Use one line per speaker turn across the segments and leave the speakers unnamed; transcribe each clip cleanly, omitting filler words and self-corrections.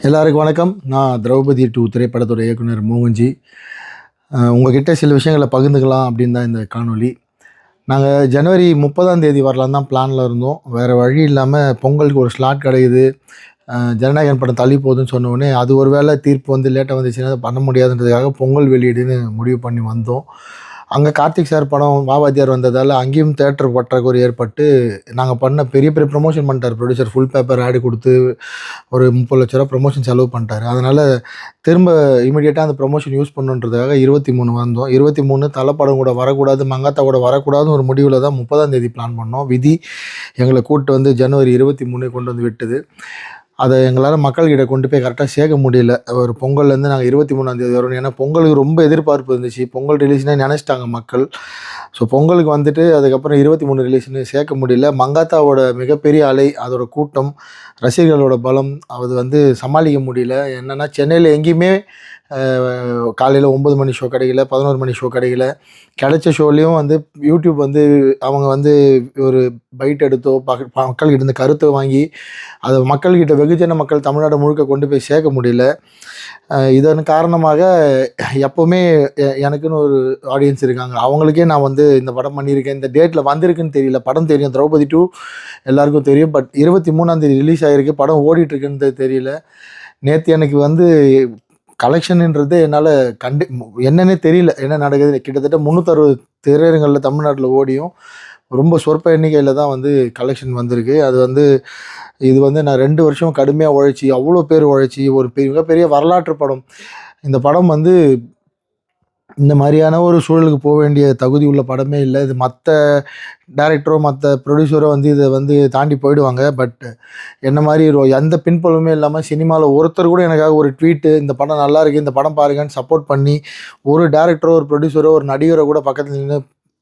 எல்லாருக்கும் வணக்கம். நான் திரௌபதி 2 திரைப்படத்தோட இயக்குனர் மோகன்ஜி. உங்ககிட்ட சில விஷயங்களை பகிர்ந்துக்கலாம் அப்படின்னு தான் இந்த காணொளி. நாங்கள் ஜனவரி 30ஆம் தேதி வரலான்னு தான் பிளானில் இருந்தோம். வேறு வழி இல்லாமல் பொங்கலுக்கு ஒரு ஸ்லாட் கிடைக்குது, ஜனநாயகன் படம் தள்ளி போகுதுன்னு சொன்ன உடனே அது ஒரு வேளை தீர்ப்பு வந்து லேட்டாக வந்துச்சுன்னா அதை பண்ண முடியாதுன்றதுக்காக பொங்கல் வெளியீடுன்னு முடிவு பண்ணி வந்தோம். அங்கே கார்த்திக் சார் படம் வாவாத்தியார் வந்ததால் அங்கேயும் தேட்டர் பற்றாக்குறை ஏற்பட்டு நாங்கள் பண்ண பெரிய பெரிய ப்ரொமோஷன் பண்ணிட்டார் ப்ரொடியூசர். ஃபுல் பேப்பர் ஆடு கொடுத்து ஒரு 30 லட்ச ரூபா ப்ரொமோஷன் செலவு பண்ணிட்டாரு. அதனால் திரும்ப இமீடியட்டாக அந்த ப்ரொமோஷன் யூஸ் பண்ணுன்றதுக்காக 23 வந்தோம். 23 தலைப்படம் கூட வரக்கூடாது, மங்காத்தா கூட வரக்கூடாதுன்னு ஒரு முடிவில் தான் 30ஆம் தேதி பிளான் பண்ணோம். விதி எங்களை கூப்பிட்டு வந்து ஜனவரி 23 கொண்டு வந்து விட்டது. அதை எங்களால் மக்கள்கிட்ட கொண்டு போய் கரெக்டாக சேர்க்க முடியல. ஒரு பொங்கல்லேருந்து நாங்கள் 23ஆம் தேதி வரணும். ஏன்னா பொங்கலுக்கு ரொம்ப எதிர்பார்ப்பு இருந்துச்சு. பொங்கல் ரிலீஸ்னே நினச்சிட்டாங்க மக்கள். ஸோ பொங்கலுக்கு வந்துட்டு அதுக்கப்புறம் 23 ரிலீஸ்னு சேர்க்க முடியல. மங்காத்தாவோட மிகப்பெரிய அலை, அதோட கூட்டம், ரசிகர்களோட பலம், அது வந்து சமாளிக்க முடியல. என்னென்னா சென்னையில் எங்கேயுமே காலையில் 9 மணி ஷோ கிடைக்கல, 11 மணி ஷோ கிடைக்கல. கிடைச்ச ஷோலேயும் வந்து யூடியூப் வந்து அவங்க வந்து ஒரு பைட் எடுத்தோ மக்கள்கிட்ட இருந்து கருத்தை வாங்கி அதை மக்கள்கிட்ட வெகுஜன மக்கள் தமிழ்நாடு முழுக்க கொண்டு போய் சேர்க்க முடியல. இதன் காரணமாக எப்போவுமே எனக்குன்னு ஒரு ஆடியன்ஸ் இருக்காங்க. அவங்களுக்கே நான் வந்து இந்த படம் பண்ணியிருக்கேன், இந்த டேட்டில் வந்திருக்குன்னு தெரியல. படம் தெரியும், திரௌபதி 2 எல்லாருக்கும் தெரியும். பட் 23ஆம் தேதி ரிலீஸ் ஆகிருக்கு, படம் ஓடிட்டுருக்குன்னு தெரியல. நேற்று எனக்கு வந்து கலெக்ஷனுன்றது என்னால் என்னன்னே தெரியல, என்ன நடக்குது. கிட்டத்தட்ட 360 திரையரங்களில் தமிழ்நாட்டில் ஓடியும் ரொம்ப சொற்ப எண்ணிக்கையில் தான் வந்து கலெக்ஷன் வந்திருக்கு. அது வந்து இது வந்து நான் 2 வருஷம் கடுமையாக உழைச்சி, அவ்வளோ பேர் உழைச்சி ஒரு மிகப்பெரிய வரலாற்று படம். இந்த படம் வந்து இந்த மாதிரியான ஒரு சூழலுக்கு போக வேண்டிய தகுதி உள்ள படமே இல்லை. இது மற்ற டைரக்டரோ மற்ற ப்ரொடியூசரோ வந்து இதை வந்து தாண்டி போயிடுவாங்க. பட் என்ன மாதிரி எந்த பின்புலமே இல்லாமல் சினிமாவில் ஒருத்தர் கூட எனக்காக ஒரு ட்வீட்டு, இந்த படம் நல்லா இருக்குது, இந்த படம் பாருங்கன்னு சப்போர்ட் பண்ணி ஒரு டைரக்டரோ ஒரு ப்ரொடியூசரோ ஒரு நடிகரை கூட பக்கத்தில் நின்று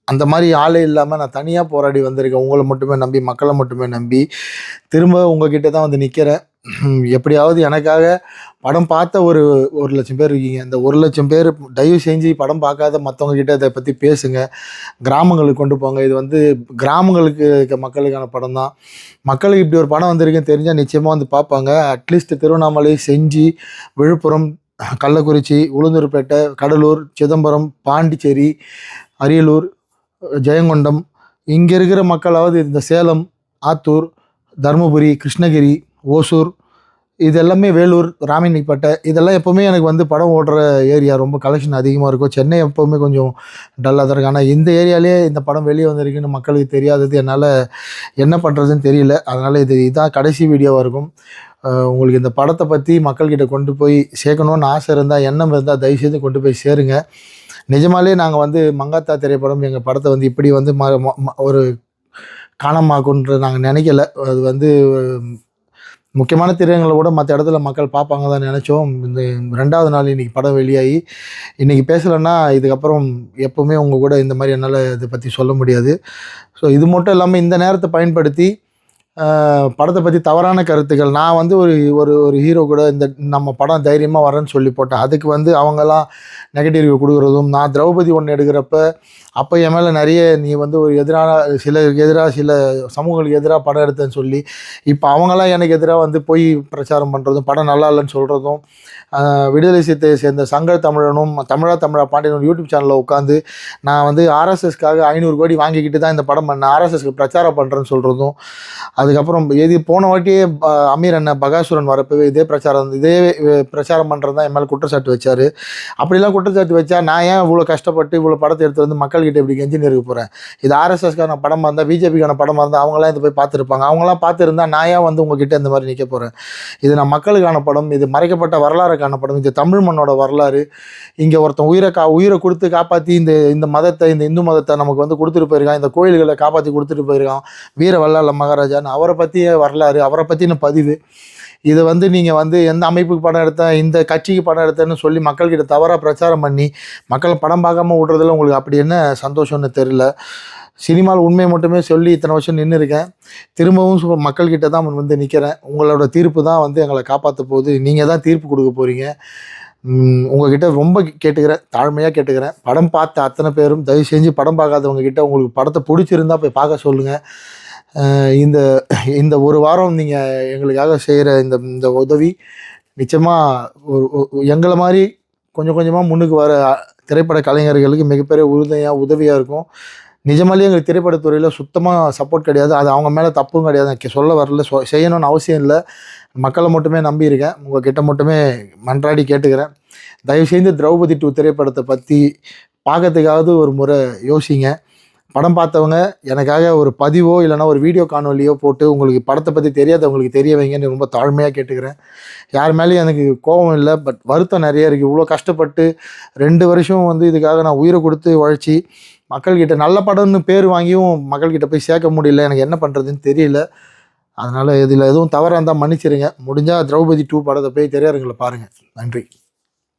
அந்த மாதிரி ஆளே இல்லாமல் நான் தனியாக போராடி வந்திருக்கேன். உங்களை மட்டுமே நம்பி, மக்களை மட்டுமே நம்பி திரும்ப உங்ககிட்ட தான் வந்து நிற்கிறேன். எப்படியாவது எனக்காக படம் பார்த்த ஒரு 1,00,000 பேர் இருக்கீங்க. இந்த 1,00,000 பேர் தயவு செஞ்சு படம் பார்க்காத மற்றவங்க கிட்ட இதை பற்றி பேசுங்க, கிராமங்களுக்கு கொண்டு போங்க. இது வந்து கிராமங்களுக்கு இருக்க மக்களுக்கான படம் தான். மக்களுக்கு இப்படி ஒரு படம் வந்திருக்குன்னு தெரிஞ்சால் நிச்சயமாக வந்து பார்ப்பாங்க. அட்லீஸ்ட் திருவண்ணாமலை, செஞ்சி, விழுப்புரம், கள்ளக்குறிச்சி, உளுந்தூர்பேட்டை, கடலூர், சிதம்பரம், பாண்டிச்சேரி, அரியலூர், ஜெயங்கொண்டம் இங்கே இருக்கிற மக்களாவது இந்த சேலம், ஆத்தூர், தருமபுரி, கிருஷ்ணகிரி, ஓசூர், இது எல்லாமே வேலூர், ராமணிப்பேட்டை, இதெல்லாம் எப்போவுமே எனக்கு வந்து படம் ஓடுற ஏரியா. ரொம்ப கலெக்ஷன் அதிகமாக இருக்கும். சென்னை எப்போவுமே கொஞ்சம் டல்லாக தான் இருக்கும். ஆனால் இந்த ஏரியாலே இந்த படம் வெளியே வந்திருக்குன்னு மக்களுக்கு தெரியாதது என்னால் என்ன பண்ணுறதுன்னு தெரியல. அதனால் இதான் கடைசி வீடியோவாக இருக்கும். உங்களுக்கு இந்த படத்தை பற்றி மக்கள்கிட்ட கொண்டு போய் சேர்க்கணுன்னு ஆசை இருந்தால், எண்ணம் இருந்தால் தயவுசெய்து கொண்டு போய் சேருங்க. நிஜமாலே நாங்கள் வந்து மங்காத்தா திரைப்படம் எங்கள் படத்தை வந்து இப்படி வந்து ஒரு காணமாக்குன்ற நாங்கள் நினைக்கல. அது வந்து முக்கியமான திரையரங்களை கூட மற்ற இடத்துல மக்கள் பார்ப்பாங்க தான் நினச்சோம். இந்த 2வது நாள் இன்றைக்கி படம் வெளியாகி இன்றைக்கி பேசலைன்னா இதுக்கப்புறம் எப்போவுமே உங்கள் கூட இந்த மாதிரி என்னால் இதை பற்றி சொல்ல முடியாது. ஸோ இது மட்டும் இல்லாமல் இந்த நேரத்தை பயன்படுத்தி படத்தை பற்றி தவறான கருத்துக்கள், நான் வந்து ஒரு ஹீரோ கூட இந்த நம்ம படம் தைரியமாக வரேன்னு சொல்லி போட்டேன். அதுக்கு வந்து அவங்கெல்லாம் நெகட்டிவ் ரிவ்யூ கொடுக்குறதும், நான் திரௌபதி 1 எடுக்கிறப்ப அப்போ என் மேலே நிறைய நீ வந்து ஒரு சில சமூகங்களுக்கு எதிராக படம் எடுத்தேன்னு சொல்லி இப்போ அவங்களாம் எனக்கு எதிராக வந்து போய் பிரச்சாரம் பண்ணுறதும், படம் நல்லா இல்லைன்னு சொல்கிறதும், விடுதலை சிறுத்தை சேர்ந்த சங்க தமிழனும் தமிழா பாண்டியனும் யூடியூப் சேனலில் உட்காந்து நான் வந்து ஆர்எஸ்எஸ்க்காக 500 கோடி வாங்கிக்கிட்டு தான் இந்த படம் பண்ணேன், ஆர்எஸ்எஸ்க்கு பிரச்சாரம் பண்ணுறேன்னு சொல்கிறதும், அதுக்கப்புறம் போன வாட்டியே அமீர் அண்ணன் பகாசுரன் வரப்பவே இதே பிரச்சாரம் பண்ணுறது தான் என் மேலே குற்றச்சாட்டு வச்சார். அப்படிலாம் குற்றச்சாட்டு வச்சா நான் ஏன் இவ்வளோ கஷ்டப்பட்டு இவ்வளோ படத்தை எடுத்து வந்து மக்கள்கிட்ட இப்படி கெஞ்சின்னு இருக்க போகிறேன்? இது ஆர்எஸ்எஸ்க்கான படமாக இருந்தால், பிஜேபிக்கான படமாக இருந்தால் அவங்களாம் இதை போய் பார்த்துருப்பாங்க. அவங்களாம் பார்த்துருந்தா நான் ஏன் வந்து உங்ககிட்ட இந்த மாதிரி நிற்க போகிறேன்? இது நான் மக்களுக்கான படம், இது மறைக்கப்பட்ட வரலாறுக்கான படம், இது தமிழ் மண்ணோட வரலாறு. இங்கே ஒருத்தன் உயிரை கொடுத்து காப்பாற்றி இந்த மதத்தை, இந்த இந்து மதத்தை நமக்கு வந்து கொடுத்துட்டு போயிருக்கான், இந்த கோயில்களை காப்பாற்றி கொடுத்துட்டு போயிருக்கான் வீர வல்லாள மகாராஜான்னு. அவரை பற்றிய வரலாறு, அவரை பற்றின பதிவு. இதை வந்து நீங்கள் வந்து எந்த அமைப்புக்கு படம் எடுத்தேன், இந்த கட்சிக்கு படம் எடுத்தேன்னு சொல்லி மக்கள்கிட்ட தவறாக பிரச்சாரம் பண்ணி மக்களை படம் பார்க்காம விட்றதுல உங்களுக்கு அப்படி என்ன சந்தோஷம்னு தெரியல. சினிமாவில் உண்மையை மட்டுமே சொல்லி இத்தனை வருஷம் நின்று இருக்கேன். திரும்பவும் மக்கள்கிட்ட தான் வந்து நிற்கிறேன். உங்களோட தீர்ப்பு தான் வந்து எங்களை காப்பாற்ற போகுது. நீங்கள் தான் தீர்ப்பு கொடுக்க போகிறீங்க. உங்ககிட்ட ரொம்ப கேட்டுக்கிறேன், தாழ்மையாக கேட்டுக்கிறேன். படம் பார்த்த அத்தனை பேரும் தயவு செஞ்சு படம் பார்க்காதவங்க கிட்ட உங்களுக்கு படத்தை பிடிச்சிருந்தா போய் பார்க்க சொல்லுங்கள். இந்த இந்த ஒரு வாரம் நீங்கள் எங்களுக்காக செய்கிற இந்த இந்த உதவி நிச்சயமாக எங்களை மாதிரி கொஞ்சம் கொஞ்சமாக முன்னுக்கு வர திரைப்பட கலைஞர்களுக்கு மிகப்பெரிய உதவியாக இருக்கும். நிஜமாலேயே எங்களுக்கு திரைப்படத்துறையில் சுத்தமாக சப்போர்ட் கிடையாது. அது அவங்க மேலே தப்பும் கிடையாது. சொல்ல வரல, செய்யணும்னு அவசியம் இல்லை. மக்களை மட்டுமே நம்பியிருக்கேன். உங்கள்கிட்ட மட்டுமே மன்றாடி கேட்டுக்கிறேன். தயவுசெய்து திரௌபதி 2 திரைப்படத்தை பற்றி பார்க்கறதுக்காவது ஒரு முறை யோசிங்க. படம் பார்த்தவங்க எனக்காக ஒரு பதிவோ இல்லைனா ஒரு வீடியோ காணொலியோ போட்டு உங்களுக்கு படத்தை பற்றி தெரியாதவங்களுக்கு தெரிய வைங்கன்னு ரொம்ப தாழ்மையாக கேட்டுக்கிறேன். யார் மேலேயும் எனக்கு கோபம் இல்லை, பட் வருத்தம் நிறைய இருக்குது. இவ்வளோ கஷ்டப்பட்டு 2 வருஷம் வந்து இதுக்காக நான் உயிரை கொடுத்து உழைச்சி மக்கள்கிட்ட நல்ல படம்னு பேர் வாங்கியும் மக்கள்கிட்ட போய் சேர்க்க முடியல. எனக்கு என்ன பண்ணுறதுன்னு தெரியல. அதனால் இதில் எதுவும் தவறாக இருந்தால் மன்னிச்சிருங்க. முடிஞ்சால் திரௌபதி 2 படத்தை போய் திரையரங்கில் பாருங்கள். நன்றி.